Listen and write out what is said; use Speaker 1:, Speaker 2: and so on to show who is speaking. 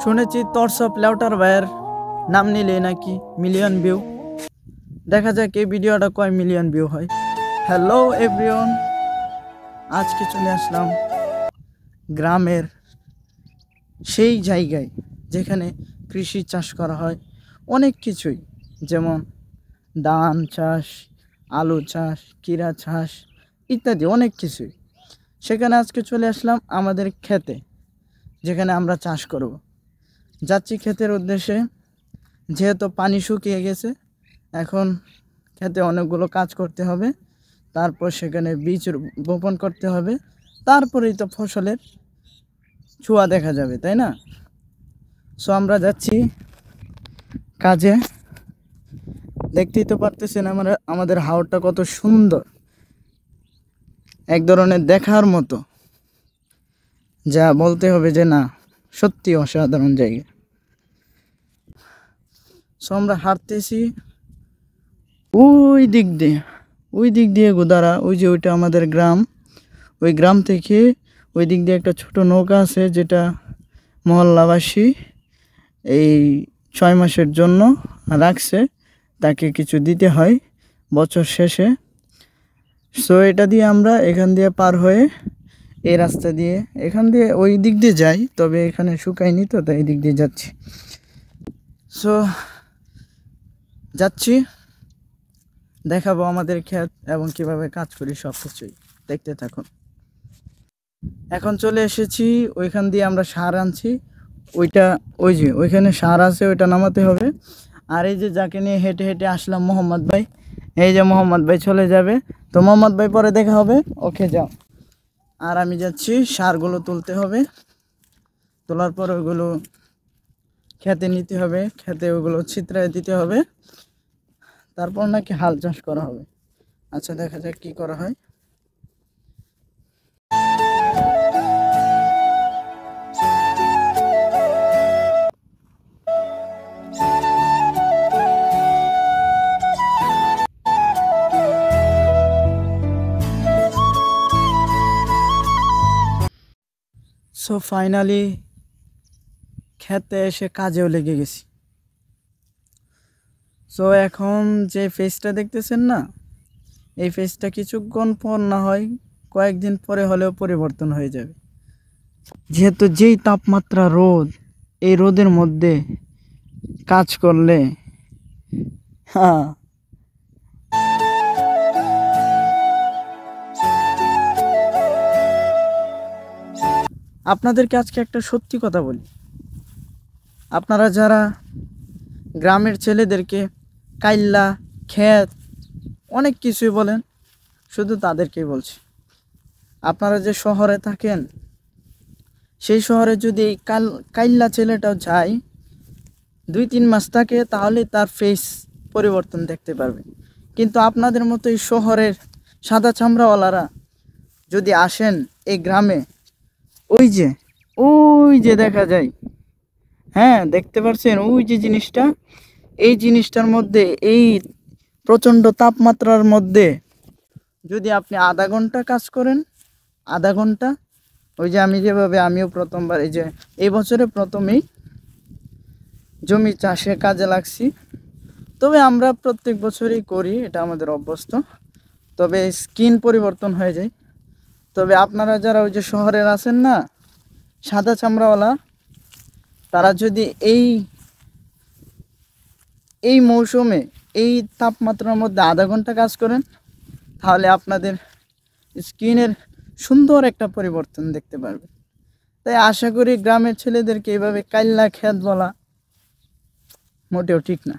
Speaker 1: শুনেছি তরসপ লেউটার ভাইয়ের নাম নিলে নাকি মিলিয়ন ভিউ। দেখা যাক এই ভিডিওটা কয় মিলিয়ন ভিউ হয়। হ্যালো এভরিওয়ান, আজকে চলে আসলাম গ্রামের সেই জায়গায় যেখানে কৃষি চাষ করা হয় অনেক কিছুই, যেমন ধান চাষ, আলু চাষ, কীরা চাষ ইত্যাদি অনেক কিছুই। সেখানে আজকে চলে আসলাম আমাদের ক্ষেতে, যেখানে আমরা চাষ করব। যাচ্ছি ক্ষেতের উদ্দেশ্যে, যেহেতু পানি শুকিয়ে গেছে। এখন ক্ষেতে অনেকগুলো কাজ করতে হবে, তারপর সেখানে বীজ বপন করতে হবে, তারপরেই তো ফসলের ছোঁয়া দেখা যাবে, তাই না? সো আমরা যাচ্ছি কাজে। দেখতেই তো পারতেছেন আমাদের হাওরটা কত সুন্দর, এক ধরনের দেখার মতো, যা বলতে হবে যে না, সত্যি অসাধারণ জায়গা। সো আমরা হাঁটতেছি ওই দিক দিয়ে গোদারা, ওই যে ওইটা আমাদের গ্রাম। ওই গ্রাম থেকে ওই দিক দিয়ে একটা ছোট নৌকা আছে, যেটা মহল্লাবাসী এই 6 মাসের জন্য রাখছে, তাকে কিছু দিতে হয় বছর শেষে। সো এটা দিয়ে আমরা এখান দিয়ে পার হয়ে এই রাস্তা দিয়ে এখান দিয়ে ওই দিক দিয়ে যাই, তবে এখানে শুকায়নি তো, তাই এই দিক দিয়ে যাচ্ছি। সো যাচ্ছি, দেখাবো আমাদের ক্ষেত এবং কিভাবে কাজ করি, সব কিছুই দেখতে থাকুন। এখন চলে এসেছি, ওইখান দিয়ে আমরা সার আনছি। ওই যে ওইখানে সার আছে, ওইটা নামাতে হবে। আর এই যে যাকে নিয়ে হেঁটে হেঁটে আসলাম, মোহাম্মদ ভাই, এই যে মোহাম্মদ ভাই চলে যাবে। তো মোহাম্মদ ভাই পরে দেখা হবে, ওকে যাও। আর আমি যাচ্ছি, সারগুলো তুলতে হবে, তোলার পর ওইগুলো খেতে নিতে হবে, খেতে ওগুলো ছিতরায় দিতে হবে, তারপর নাকি হাল চাষ করা হবে। আচ্ছা, দেখা যাক কি করা হয়। সো ফাইনালি খেতে এসে কাজেও লেগে গেছি। সো এখন যে ফেসটা দেখতেছেন না, এই ফেসটা কিছুক্ষণ পর না হয় কয়েকদিন পরে হলেও পরিবর্তন হয়ে যাবে, যেহেতু যেই তাপমাত্রা রোদ, এই রোদের মধ্যে কাজ করলে হ্যাঁ, আপনাদেরকে আজকে একটা সত্যি কথা বলি। আপনারা যারা গ্রামের ছেলেদেরকে কাইল্লা, ক্ষেত অনেক কিছুই বলেন, শুধু তাদেরকেই বলছি, আপনারা যে শহরে থাকেন, সেই শহরে যদি এই কাইল্লা ছেলেটাও যায়, 2-3 মাস থাকে, তাহলে তার ফেস পরিবর্তন দেখতে পারবে। কিন্তু আপনাদের মতো এই শহরের সাদা চামড়াওয়ালারা যদি আসেন এই গ্রামে, ওই যে দেখা যায়, হ্যাঁ দেখতে পাচ্ছেন ওই যে জিনিসটা, এই জিনিসটার মধ্যে, এই প্রচণ্ড তাপমাত্রার মধ্যে যদি আপনি আধা ঘন্টা কাজ করেন, আধা ঘন্টা, ওই যে আমিও প্রথমবার, এই বছরে প্রথমেই জমি চাষে কাজে লাগছি। তবে আমরা প্রত্যেক বছরই করি, এটা আমাদের অভ্যস্ত, তবে স্কিন পরিবর্তন হয়ে যায়। তবে আপনারা যারা ওই যে শহরের আছেন না, সাদা চামড়াওয়ালা, তারা যদি এই মৌসুমে এই তাপমাত্রার মধ্যে আধা ঘন্টা কাজ করেন, তাহলে আপনাদের স্কিনের সুন্দর একটা পরিবর্তন দেখতে পারবেন। তাই আশা করি গ্রামের ছেলেদেরকে এইভাবে কাইল্লা ক্ষেত বলা মোটেও ঠিক না।